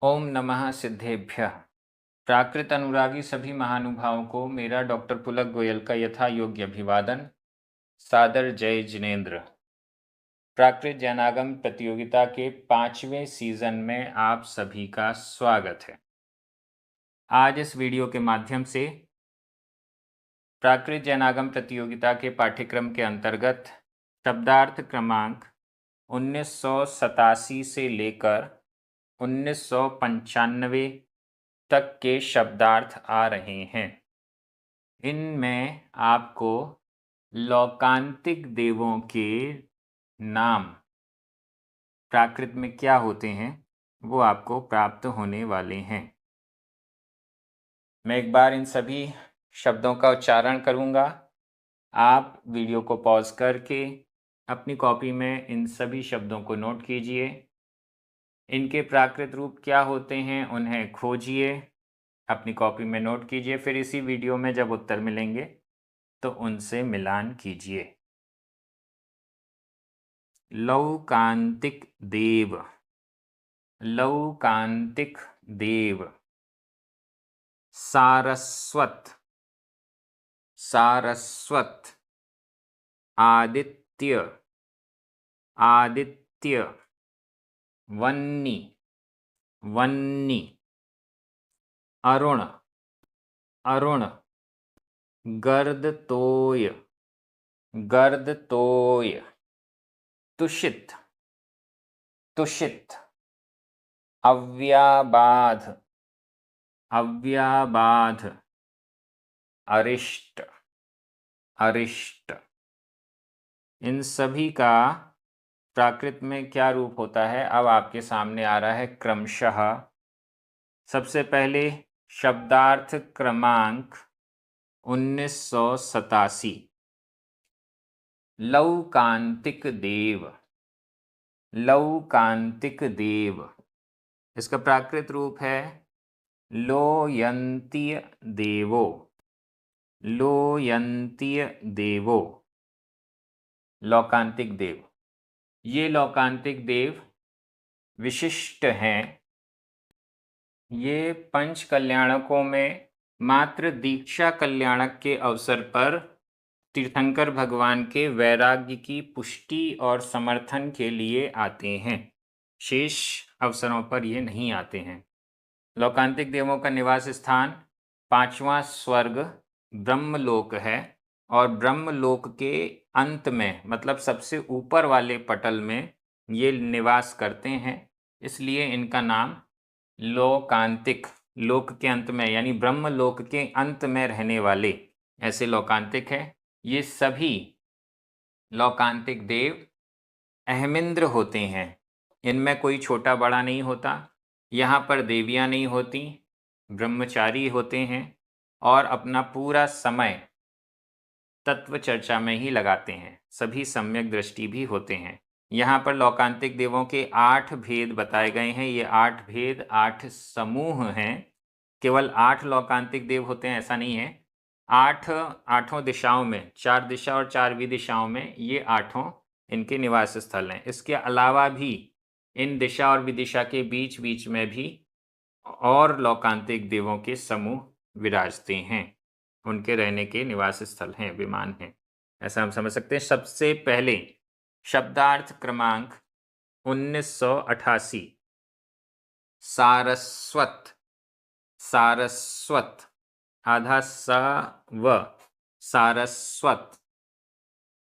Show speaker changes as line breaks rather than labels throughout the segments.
ओम नमः सिद्धेभ्यः। प्राकृत अनुरागी सभी महानुभावों को मेरा डॉक्टर पुलक गोयल का यथा योग्य अभिवादन। सादर जय जिनेन्द्र। प्राकृत जैनागम प्रतियोगिता के 5वें सीजन में आप सभी का स्वागत है। आज इस वीडियो के माध्यम से प्राकृत जैनागम प्रतियोगिता के पाठ्यक्रम के अंतर्गत शब्दार्थ क्रमांक 1987 से लेकर 1995 तक के शब्दार्थ आ रहे हैं। इनमें आपको लौकांतिक देवों के नाम प्राकृत में क्या होते हैं वो आपको प्राप्त होने वाले हैं। मैं एक बार इन सभी शब्दों का उच्चारण करूंगा। आप वीडियो को पॉज करके अपनी कॉपी में इन सभी शब्दों को नोट कीजिए। इनके प्राकृत रूप क्या होते हैं उन्हें खोजिए, अपनी कॉपी में नोट कीजिए। फिर इसी वीडियो में जब उत्तर मिलेंगे तो उनसे मिलान कीजिए। लौकांतिक देव, लौकांतिक देव। सारस्वत, सारस्वत। आदित्य, आदित्य। वन्नी, वन्नी। अरुण, अरुण। गर्दतोय, गर्दतोय। तुषित, तुषित। अव्याबाध, अव्याबाध। अरिष्ट, अरिष्ट। इन सभी का प्राकृत में क्या रूप होता है अब आपके सामने आ रहा है क्रमशः। सबसे पहले शब्दार्थ क्रमांक 1987। लौकांतिक देव, लौकांतिक देव। इसका प्राकृत रूप है लोयंतीय देवो, लोयंतीय देवो। लौकांतिक देव। ये लौकांतिक देव विशिष्ट हैं। ये पंच कल्याणकों में मात्र दीक्षा कल्याणक के अवसर पर तीर्थंकर भगवान के वैराग्य की पुष्टि और समर्थन के लिए आते हैं। शेष अवसरों पर ये नहीं आते हैं। लौकांतिक देवों का निवास स्थान 5वां स्वर्ग ब्रह्मलोक है और ब्रह्मलोक के अंत में मतलब सबसे ऊपर वाले पटल में ये निवास करते हैं। इसलिए इनका नाम लौकांतिक, लोक के अंत में यानी ब्रह्मलोक के अंत में रहने वाले ऐसे लौकांतिक है। ये सभी लौकांतिक देव अहमिंद्र होते हैं। इनमें कोई छोटा बड़ा नहीं होता। यहाँ पर देवियाँ नहीं होती, ब्रह्मचारी होते हैं और अपना पूरा समय तत्व चर्चा में ही लगाते हैं। सभी सम्यक दृष्टि भी होते हैं। यहाँ पर लौकांतिक देवों के 8 भेद बताए गए हैं। ये 8 भेद 8 समूह हैं। केवल 8 लौकांतिक देव होते हैं ऐसा नहीं है। 8 दिशाओं में, 4 दिशा और 4 विदिशाओं में ये 8 इनके निवास स्थल हैं। इसके अलावा भी इन दिशा और विदिशा के बीच बीच में भी और लौकांतिक देवों के समूह विराजते हैं। उनके रहने के निवास स्थल हैं, विमान हैं, ऐसा हम समझ सकते हैं। सबसे पहले शब्दार्थ क्रमांक 1988। सारस्वत, सारस्वत। आधा सा व, सारस्वत।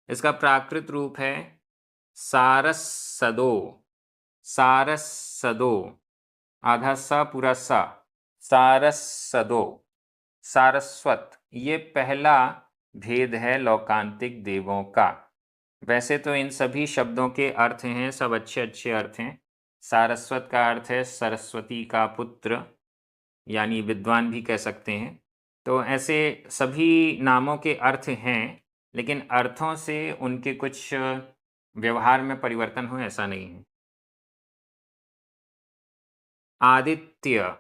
इसका प्राकृत रूप है सारस्सदो, सारस्सदो। आधा सा पूरा सा, सारस्सदो, सारस्वत। ये पहला भेद है लौकांतिक देवों का। वैसे तो इन सभी शब्दों के अर्थ हैं, सब अच्छे अच्छे अर्थ हैं। सारस्वत का अर्थ है सरस्वती का पुत्र, यानी विद्वान भी कह सकते हैं। तो ऐसे सभी नामों के अर्थ हैं, लेकिन अर्थों से उनके कुछ व्यवहार में परिवर्तन हो ऐसा नहीं है। आदित्य,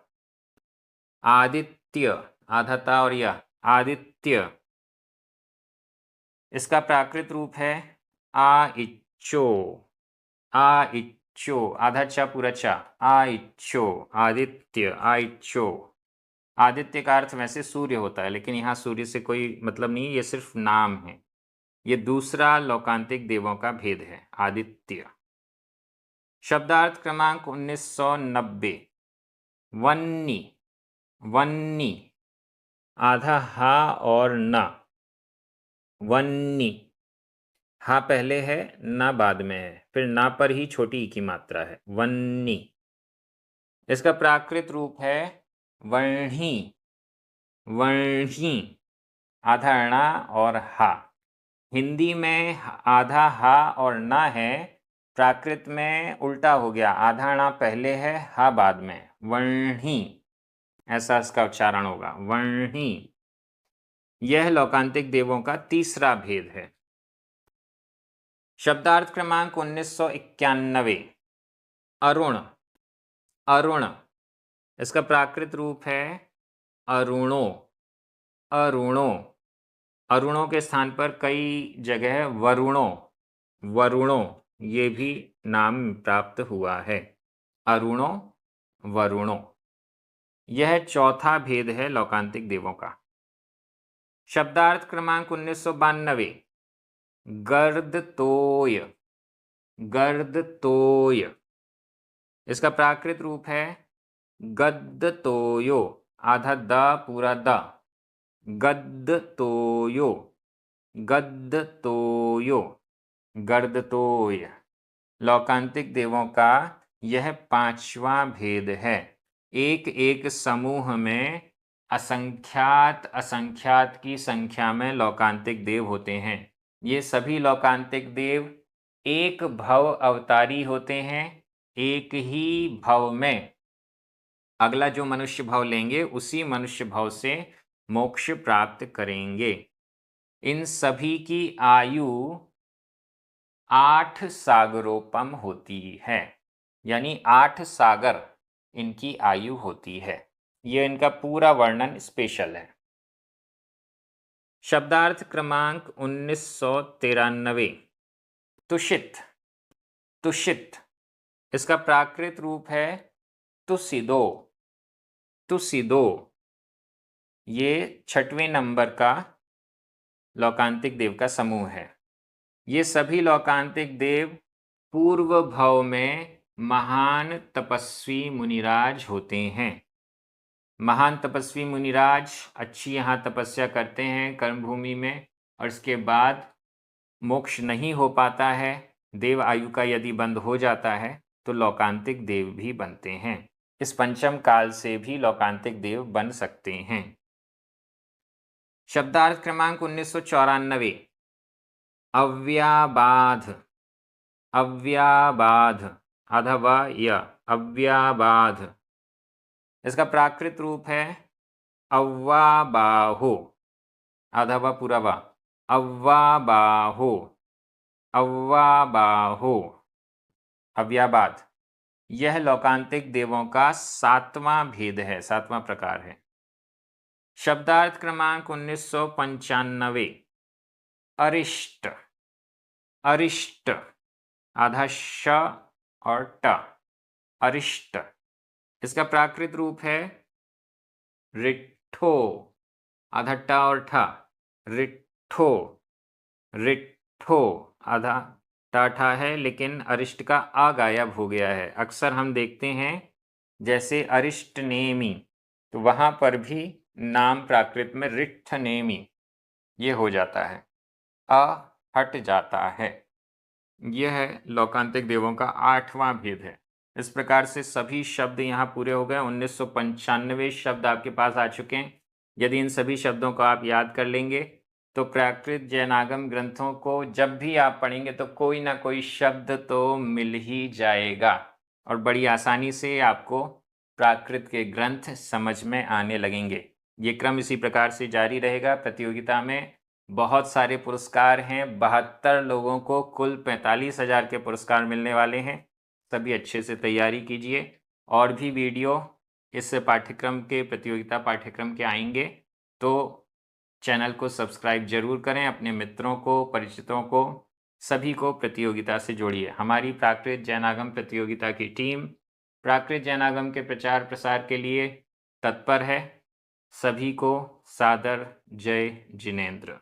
आदित्य। आधा ता और या, आदित्य। इसका प्राकृत रूप है आ इच्चो, आ इच्चो। आइच्चो, आधा चा पूरा चा, आइच्चो, आदित्य, आइच्चो। आदित्य का अर्थ वैसे सूर्य होता है, लेकिन यहाँ सूर्य से कोई मतलब नहीं, ये सिर्फ नाम है। ये दूसरा लौकांतिक देवों का भेद है, आदित्य। शब्दार्थ क्रमांक 1990, वन्नी, वन्नी, आधा हा और ना, वन्नी। हा पहले है, ना बाद में है, फिर ना पर ही छोटी ई की मात्रा है, वन्नी। इसका प्राकृत रूप है वर्णी, वर्णी, आधा णा और हा। हिंदी में आधा हा और ना है, प्राकृत में उल्टा हो गया, आधा णा पहले है, हा बाद में, वर्णी, ऐसा इसका उच्चारण होगा, वर्णी। यह लौकांतिक देवों का तीसरा भेद है। शब्दार्थ क्रमांक 1991, अरुण, अरुण। इसका प्राकृत रूप है अरुणो, अरुणो। अरुणों के स्थान पर कई जगह वरुणो, वरुणो ये भी नाम प्राप्त हुआ है, अरुणो, वरुणो। यह चौथा भेद है लौकांतिक देवों का। शब्दार्थ क्रमांक 1992, गर्दतोय, गर्दतोय। इसका प्राकृत रूप है गद्दतोयो, आधा द पूरा द, गद्दतोयो, गद्दतोयो, गर्दतोय। लौकांतिक देवों का यह पांचवा भेद है। एक एक समूह में असंख्यात असंख्यात की संख्या में लौकांतिक देव होते हैं। ये सभी लौकांतिक देव एक भव अवतारी होते हैं। एक ही भव में अगला जो मनुष्य भव लेंगे उसी मनुष्य भव से मोक्ष प्राप्त करेंगे। इन सभी की आयु 8 सागरोपम होती है, यानी 8 सागर इनकी आयु होती है। यह इनका पूरा वर्णन स्पेशल है। शब्दार्थ क्रमांक 1993, तुषित, तुषित। इसका प्राकृत रूप है तुसिदो, तुसिदो। ये 6वें नंबर का लौकांतिक देव का समूह है। ये सभी लौकांतिक देव पूर्व भव में महान तपस्वी मुनिराज होते हैं। महान तपस्वी मुनिराज अच्छी यहाँ तपस्या करते हैं कर्मभूमि में, और इसके बाद मोक्ष नहीं हो पाता है, देव आयु का यदि बंद हो जाता है तो लौकांतिक देव भी बनते हैं। इस पंचम काल से भी लौकांतिक देव बन सकते हैं। शब्दार्थ क्रमांक 1994, अव्याबाध, अव्याबाध, आधा व य, अव्याबाध। इसका प्राकृत रूप है अव्वाबाहो, आधा व पूरा व, अव्वाबाहो, अव्वाबाहो, अव्याबाध। यह लौकांतिक देवों का 7वां भेद है, 7वां प्रकार है। शब्दार्थ क्रमांक 1995, अरिष्ट, अरिष्ट, आधा श और ट, अरिष्ट। इसका प्राकृत रूप है रिट्ठो, आधा ट और ठ, रिट्ठो, रिट्ठो, आधा टाठा है लेकिन अरिष्ट का आ गायब हो गया है। अक्सर हम देखते हैं जैसे अरिष्ट नेमी, तो वहाँ पर भी नाम प्राकृत में रिट्ठ नेमी ये हो जाता है, अ हट जाता है। यह लौकांतिक देवों का 8वां भेद है। इस प्रकार से सभी शब्द यहाँ पूरे हो गए। 1995 शब्द आपके पास आ चुके हैं। यदि इन सभी शब्दों को आप याद कर लेंगे तो प्राकृत जैनागम ग्रंथों को जब भी आप पढ़ेंगे तो कोई ना कोई शब्द तो मिल ही जाएगा, और बड़ी आसानी से आपको प्राकृत के ग्रंथ समझ में आने लगेंगे। ये क्रम इसी प्रकार से जारी रहेगा। प्रतियोगिता में बहुत सारे पुरस्कार हैं। 72 लोगों को कुल 45,000 के पुरस्कार मिलने वाले हैं। सभी अच्छे से तैयारी कीजिए। और भी वीडियो इस पाठ्यक्रम के, प्रतियोगिता पाठ्यक्रम के आएंगे, तो चैनल को सब्सक्राइब जरूर करें। अपने मित्रों को, परिचितों को सभी को प्रतियोगिता से जोड़िए। हमारी प्राकृत जैनागम प्रतियोगिता की टीम प्राकृत जैनागम के प्रचार प्रसार के लिए तत्पर है। सभी को सादर जय जिनेंद्र।